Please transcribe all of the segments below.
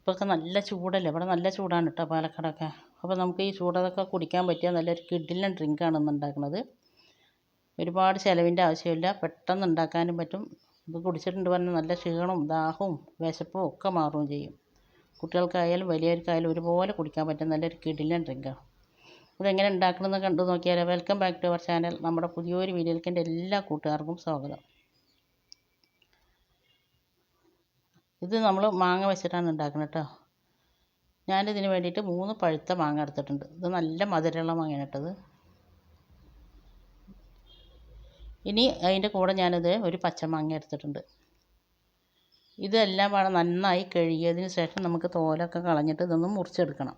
ഇപ്പൊക്കെ നല്ല ചൂടല്ലേ, ഇവിടെ നല്ല ചൂടാണ് കേട്ടോ പാലക്കാടൊക്കെ. അപ്പോൾ നമുക്ക് ഈ ചൂടതൊക്കെ കുടിക്കാൻ പറ്റിയ നല്ലൊരു കിടിലൻ ഡ്രിങ്കാണ് ഇന്ന് ഉണ്ടാക്കുന്നത്. ഒരുപാട് ചിലവിൻ്റെ ആവശ്യമില്ല, പെട്ടെന്ന് ഉണ്ടാക്കാനും പറ്റും. ഇത് കുടിച്ചിട്ടുണ്ട് പറഞ്ഞാൽ നല്ല ക്ഷീണവും ദാഹവും വിശപ്പും ഒക്കെ മാറുകയും ചെയ്യും. കുട്ടികൾക്കായാലും വലിയവർക്കായാലും ഒരുപോലെ കുടിക്കാൻ പറ്റും നല്ലൊരു കിടിലൻ ഡ്രിങ്കാണ്. ഇതെങ്ങനെ ഉണ്ടാക്കണമെന്ന് കണ്ടു നോക്കിയാലോ. Welcome back to our channel. നമ്മുടെ പുതിയൊരു വീഡിയോയിലേക്ക് എൻ്റെ എല്ലാ കൂട്ടുകാർക്കും സ്വാഗതം. ഇത് നമ്മൾ മാങ്ങ വെച്ചിട്ടാണ് ഉണ്ടാക്കുന്നത് കേട്ടോ. ഞാനിതിന് വേണ്ടിയിട്ട് 3 പഴുത്ത മാങ്ങ എടുത്തിട്ടുണ്ട്. ഇത് നല്ല മധുരമുള്ള മാങ്ങയാണ് ഇട്ടത്. ഇനി അതിൻ്റെ കൂടെ ഞാനിത് ഒരു പച്ചമാങ്ങ എടുത്തിട്ടുണ്ട്. ഇതെല്ലാം വേണം നന്നായി കഴുകിയതിന് ശേഷം നമുക്ക് തോലൊക്കെ കളഞ്ഞിട്ട് ഇതൊന്ന് മുറിച്ചെടുക്കണം.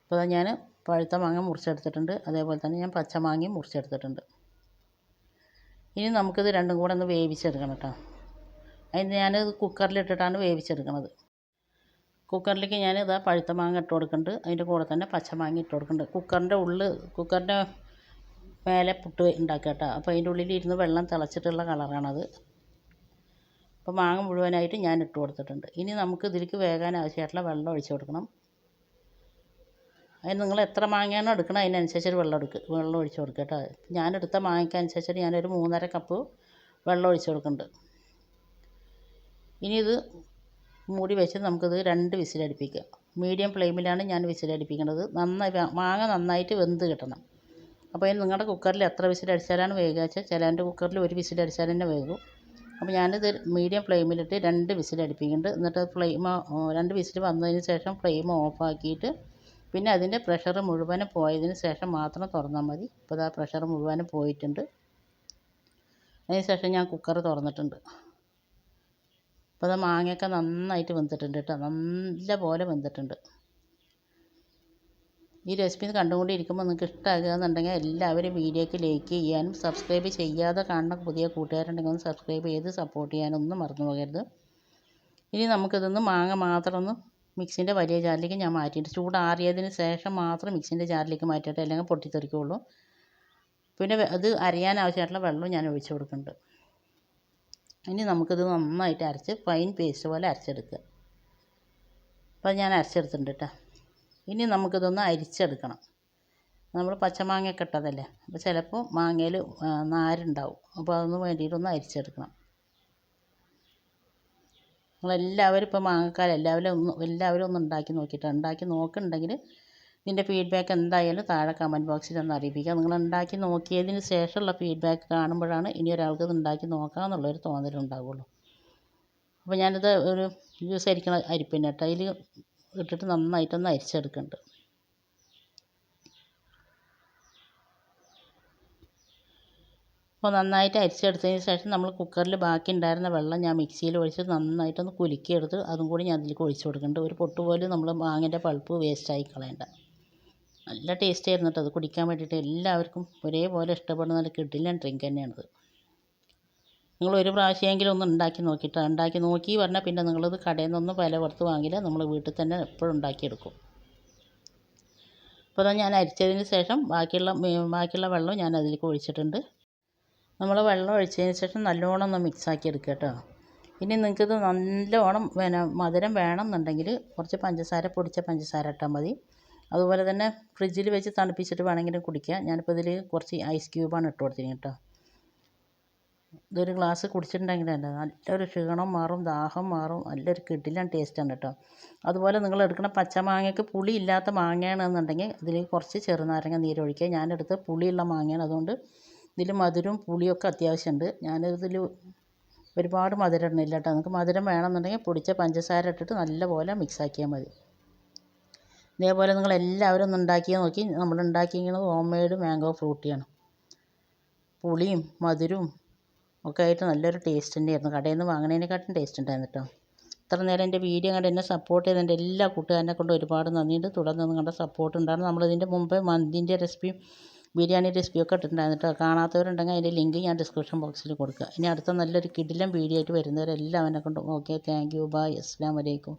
അപ്പോൾ ഞാൻ പഴുത്ത മാങ്ങ മുറിച്ചെടുത്തിട്ടുണ്ട്, അതേപോലെ തന്നെ ഞാൻ പച്ചമാങ്ങയും മുറിച്ചെടുത്തിട്ടുണ്ട്. ഇനി നമുക്കിത് രണ്ടും കൂടെ ഒന്ന് വേവിച്ചെടുക്കണം കേട്ടോ. അതിന് ഞാനിത് കുക്കറിലിട്ടിട്ടാണ് വേവിച്ചെടുക്കുന്നത്. കുക്കറിലേക്ക് ഞാൻ ഇതാ പഴുത്ത മാങ്ങ ഇട്ട് കൊടുക്കുന്നുണ്ട്, അതിൻ്റെ കൂടെ തന്നെ പച്ചമാങ്ങ ഇട്ട് കൊടുക്കുന്നുണ്ട്. കുക്കറിൻ്റെ മേലെ പുട്ട് ഉണ്ടാക്കുക കേട്ടോ. അപ്പോൾ അതിൻ്റെ ഉള്ളിൽ ഇരുന്ന് വെള്ളം തിളച്ചിട്ടുള്ള കളറാണത്. അപ്പോൾ മാങ്ങ മുഴുവനായിട്ട് ഞാൻ ഇട്ട് കൊടുത്തിട്ടുണ്ട്. ഇനി നമുക്ക് ഇതിലേക്ക് വേകാൻ ആവശ്യമായിട്ടുള്ള വെള്ളം ഒഴിച്ച് കൊടുക്കണം. അതിന് നിങ്ങൾ എത്ര മാങ്ങയാണോ എടുക്കണം അതിനനുസരിച്ചൊരു വെള്ളം ഒഴിച്ച് കൊടുക്കുക കേട്ടോ. ഞാനെടുത്ത മാങ്ങയ്ക്കനുസരിച്ചിട്ട് ഞാനൊരു 3.5 കപ്പ് വെള്ളം ഒഴിച്ച് കൊടുക്കുന്നുണ്ട്. ഇനി ഇത് മൂടി വെച്ച് നമുക്കിത് 2 വിസിലടുപ്പിക്കുക. മീഡിയം ഫ്ലെയിമിലാണ് ഞാൻ വിസിലടുപ്പിക്കുന്നത്. മാങ്ങ നന്നായിട്ട് വെന്ത് കിട്ടണം. അപ്പോൾ അതിന് നിങ്ങളുടെ കുക്കറിൽ എത്ര വിസിലടിച്ചാലാണ് വേഗം വെച്ചാൽ ചിലൻ്റെ കുക്കറിൽ 1 വിസിലടിച്ചാൽ തന്നെ വേകും. അപ്പോൾ ഞാനിത് മീഡിയം ഫ്ലെയിമിലിട്ട് 2 വിസിലടുപ്പിക്കുന്നുണ്ട്. എന്നിട്ട് 2 വിസിൽ വന്നതിന് ശേഷം ഫ്ലെയിം ഓഫാക്കിയിട്ട് പിന്നെ അതിൻ്റെ പ്രഷർ മുഴുവനും പോയതിന് ശേഷം മാത്രം തുറന്നാൽ മതി. ഇപ്പോൾ ആ പ്രഷർ മുഴുവനും പോയിട്ടുണ്ട്. അതിന് ശേഷം ഞാൻ കുക്കർ തുറന്നിട്ടുണ്ട്. അപ്പോൾ അത് മാങ്ങയൊക്കെ നന്നായിട്ട് വെന്തിട്ടുണ്ട് കേട്ടോ, നല്ല പോലെ വെന്തിട്ടുണ്ട്. ഈ റെസിപ്പി കണ്ടുകൊണ്ടിരിക്കുമ്പോൾ നിങ്ങൾക്ക് ഇഷ്ടമാകുകയെന്നുണ്ടെങ്കിൽ എല്ലാവരും വീഡിയോയ്ക്ക് ലൈക്ക് ചെയ്യാനും സബ്സ്ക്രൈബ് ചെയ്യാതെ കാണുന്ന പുതിയ കൂട്ടുകാരുണ്ടെങ്കിൽ ഒന്ന് സബ്സ്ക്രൈബ് ചെയ്ത് സപ്പോർട്ട് ചെയ്യാനൊന്നും മറന്നു പോകരുത്. ഇനി നമുക്കിതൊന്ന് മാങ്ങ മാത്രം ഒന്ന് മിക്സിൻ്റെ വലിയ ജാറിലേക്ക് ഞാൻ മാറ്റിയിട്ട് ചൂടാറിയതിന് ശേഷം മാത്രം മിക്സിൻ്റെ ജാറിലേക്ക് മാറ്റിയിട്ട് അല്ലെങ്കിൽ പൊട്ടിത്തെറിക്കുള്ളൂ. പിന്നെ അത് അരയാൻ ആവശ്യമായിട്ടുള്ള വെള്ളവും ഞാൻ ഒഴിച്ച് കൊടുക്കുന്നുണ്ട്. ഇനി നമുക്കിത് നന്നായിട്ട് അരച്ച് ഫൈൻ പേസ്റ്റ് പോലെ അരച്ചെടുക്കുക. അപ്പോൾ ഞാൻ അരച്ചെടുത്തിട്ടുണ്ട് കേട്ടോ. ഇനി നമുക്കിതൊന്ന് അരിച്ചെടുക്കണം. നമ്മൾ പച്ചമാങ്ങയൊക്കെ ഇട്ടതല്ലേ, അപ്പോൾ ചിലപ്പോൾ മാങ്ങയിൽ നാരുണ്ടാവും. അപ്പോൾ അതൊന്ന് വേണ്ടിയിട്ടൊന്ന് അരിച്ചെടുക്കണം. നിങ്ങളെല്ലാവരും ഇപ്പോൾ എല്ലാവരും ഒന്ന് ഉണ്ടാക്കി നോക്കുന്നുണ്ടെങ്കിൽ ഇതിൻ്റെ ഫീഡ്ബാക്ക് എന്തായാലും താഴെ കമൻറ്റ് ബോക്സിൽ ഒന്ന് അറിയിപ്പിക്കുക. നിങ്ങൾ ഉണ്ടാക്കി നോക്കിയതിന് ശേഷമുള്ള ഫീഡ്ബാക്ക് കാണുമ്പോഴാണ് ഇനി ഒരാൾക്ക് ഇത് ഉണ്ടാക്കി നോക്കാമെന്നുള്ളൊരു തോന്നലുണ്ടാവുള്ളൂ. അപ്പോൾ ഞാനിത് ഒരു ജ്യൂസ് അരിക്കണ അരിപ്പിന് കേട്ടോ, അതിൽ ഇട്ടിട്ട് നന്നായിട്ടൊന്ന് അരിച്ചെടുക്കുന്നുണ്ട്. അപ്പോൾ നന്നായിട്ട് അരിച്ചെടുത്തതിന് ശേഷം നമ്മൾ കുക്കറിൽ ബാക്കി ഉണ്ടായിരുന്ന വെള്ളം ഞാൻ മിക്സിയിൽ ഒഴിച്ച് നന്നായിട്ടൊന്ന് കുലുക്കിയെടുത്ത് അതും കൂടി ഞാൻ അതിലേക്ക് ഒഴിച്ച് കൊടുക്കുന്നുണ്ട്. ഒരു പൊട്ട് പോലും നമ്മൾ മാങ്ങേൻ്റെ പൾപ്പ് വേസ്റ്റായി കളയണ്ട. നല്ല ടേസ്റ്റ് ആയിരുന്നു കേട്ടോ അത് കുടിക്കാൻ വേണ്ടിയിട്ട്. എല്ലാവർക്കും ഒരേപോലെ ഇഷ്ടപ്പെടുന്ന നല്ല കിടിലൻ ഡ്രിങ്ക് തന്നെയാണത്. നിങ്ങൾ ഒരു പ്രാവശ്യമെങ്കിലും ഒന്ന് ഉണ്ടാക്കി നോക്കി പറഞ്ഞാൽ പിന്നെ നിങ്ങളത് കടയിൽ നിന്നൊന്നും വില കൊടുത്ത് വാങ്ങില്ല, നമ്മൾ വീട്ടിൽ തന്നെ എപ്പോഴും ഉണ്ടാക്കിയെടുക്കും. അപ്പോൾ ഞാൻ അരിച്ചതിന് ശേഷം ബാക്കിയുള്ള വെള്ളം ഞാൻ അതിലേക്ക് ഒഴിച്ചിട്ടുണ്ട്. നമ്മൾ വെള്ളം ഒഴിച്ചതിന് ശേഷം നല്ലോണം ഒന്ന് മിക്സാക്കി എടുക്കുക കേട്ടോ. ഇനി നിങ്ങൾക്കിത് നല്ലോണം മധുരം വേണമെന്നുണ്ടെങ്കിൽ കുറച്ച് പൊടിച്ച പഞ്ചസാര ഇട്ടാൽ മതി. അതുപോലെ തന്നെ ഫ്രിഡ്ജിൽ വെച്ച് തണുപ്പിച്ചിട്ട് വേണമെങ്കിലും കുടിക്കുക. ഞാനിപ്പോൾ ഇതിൽ കുറച്ച് ഐസ് ക്യൂബാണ് ഇട്ട് കൊടുത്തിരിക്കുന്നത് കേട്ടോ. ഇതൊരു ഗ്ലാസ് കുടിച്ചിട്ടുണ്ടെങ്കിലല്ലേ നല്ലൊരു ക്ഷീണം മാറും, ദാഹം മാറും, നല്ലൊരു കിടിലൻ ടേസ്റ്റാണ് കേട്ടോ. അതുപോലെ നിങ്ങൾ എടുക്കുന്ന പച്ചമാങ്ങയ്ക്ക് പുളി ഇല്ലാത്ത മാങ്ങയാണെന്നുണ്ടെങ്കിൽ ഇതിൽ കുറച്ച് ചെറുനാരങ്ങ നീരൊഴിക്കുക. ഞാനെടുത്ത് പുളിയുള്ള മാങ്ങയാണ്, അതുകൊണ്ട് ഇതിൽ മധുരവും പുളിയൊക്കെ അത്യാവശ്യമുണ്ട്. ഞാനിതിൽ ഒരുപാട് മധുരം ഇടുന്നില്ല കേട്ടോ. നിങ്ങൾക്ക് മധുരം വേണമെന്നുണ്ടെങ്കിൽ പൊടിച്ച പഞ്ചസാര ഇട്ടിട്ട് നല്ലപോലെ മിക്സാക്കിയാൽ മതി. ഇതേപോലെ നിങ്ങൾ എല്ലാവരും ഒന്ന് ഉണ്ടാക്കി നോക്കി. നമ്മൾ ഉണ്ടാക്കിയിരിക്കുന്നത് ഹോം മെയ്ഡ് മാംഗോ ഫ്രൂട്ടിയാണ്. പുളിയും മധുരവും ഒക്കെ ആയിട്ട് നല്ലൊരു ടേസ്റ്റ് തന്നെയായിരുന്നു. കടയിൽ നിന്ന് വാങ്ങണതിനെക്കാട്ടും ടേസ്റ്റ് ഉണ്ടായിരുന്നു കേട്ടോ. ഇത്ര നേരം എൻ്റെ വീഡിയോ കണ്ട് എന്നെ സപ്പോർട്ട് ചെയ്ത എൻ്റെ എല്ലാ കൂട്ടുകാരനെ കൊണ്ട് ഒരുപാട് നന്ദിയുണ്ട്. തുടർന്ന് നിങ്ങളുടെ സപ്പോർട്ട് ഉണ്ടാകും. നമ്മളിതിൻ്റെ മുമ്പേ മന്തിൻ്റെ റെസിപ്പിയും ബിരിയാണി റെസിപ്പിയൊക്കെ ഇട്ടിട്ടുണ്ടായിരുന്നു കേട്ടോ. കാണാത്തവരുണ്ടെങ്കിൽ അതിൻ്റെ ലിങ്ക് ഞാൻ ഡിസ്ക്രിപ്ഷൻ ബോക്സിൽ കൊടുക്കുക. ഇനി അടുത്ത നല്ലൊരു കിടിലൻ വീഡിയോ ആയിട്ട് വരുന്നവരെല്ലാം എന്നെ കൊണ്ട് ഓക്കെ, താങ്ക് യു, ബൈ, അസ്സലാമു അലൈക്കും.